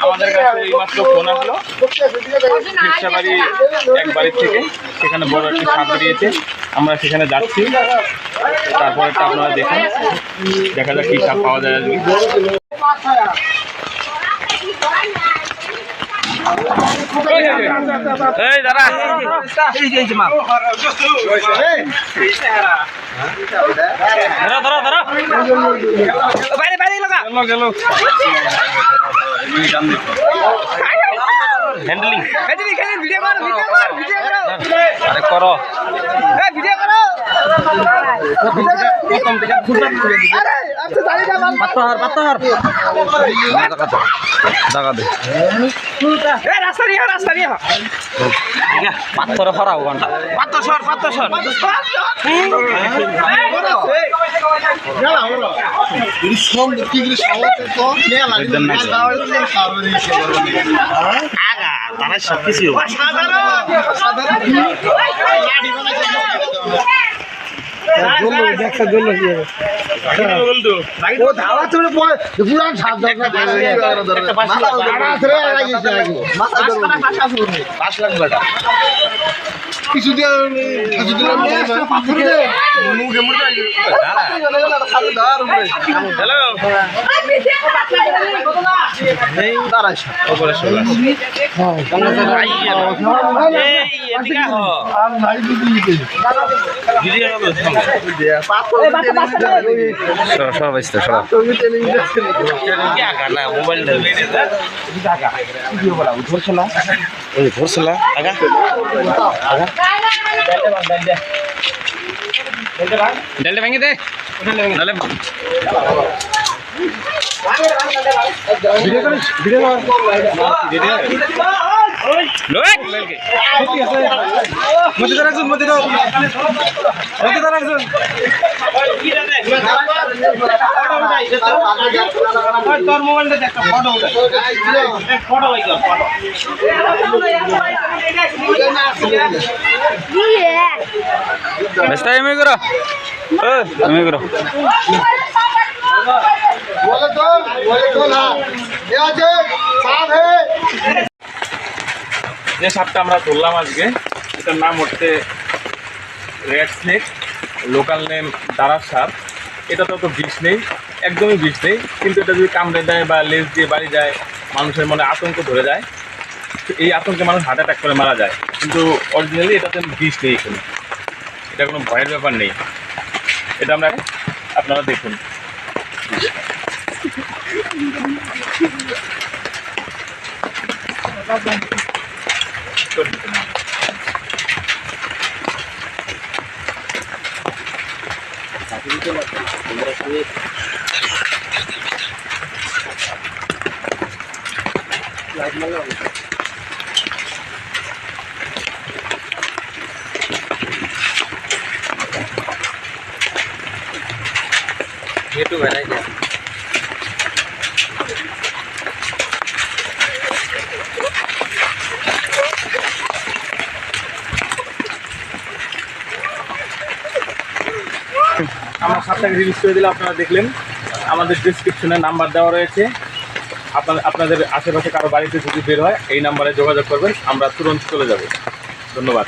আমাদের কাছে এইমাত্র ফোন আসলো রিক্সাবাড়ি এক বাড়ির থেকে, সেখানে বড় একটি সাপ বেরিয়েছে। আমরা সেখানে যাচ্ছি, তারপরে আপনারা দেখুন, দেখা যাক কি সাপ পাওয়া যায় আজকে। এই দাদা হ্যান্ডলিং ভিডিও করো পাথর ফরাও ঘন্টা পাথর তারা সব কিছু কিছু দিয়ে মোবাইল ডেলটা ভেঙে দে নাহলে তোর মোবাইলটা একটা ফটো বেস্ট টাইম করো তুমি করো যে সাপটা আমরা ধরলাম আজকে, এটার নাম হচ্ছে রেড স্নেক, লোকাল নেম দাঁড়ার সাপ। এটা তো বিষ নেই, একদমই বিষ নেই, কিন্তু এটা যদি কামড়ে দেয় বা লেজ দিয়ে বাড়ি যায়, মানুষের মনে আতঙ্ক ধরে যায়। এই আতঙ্কে মানুষ হার্ট অ্যাটাক করে মারা যায়, কিন্তু অরিজিনালি এটাতে বিষ নেই, এখানে এটা কোনো ভয়ের ব্যাপার নেই। এটা আমরা আপনারা দেখুন। itu bedanya. আমরা সাপটাকে রিলিজ করে দিলে আপনারা দেখলেন, আমাদের ডেসক্রিপশনে নাম্বার দেওয়া রয়েছে। আপনাদের আশেপাশে কারো বাড়িতে যদি বের হয় এই নাম্বারে যোগাযোগ করবেন, আমরা তুরন্ত চলে যাব। ধন্যবাদ।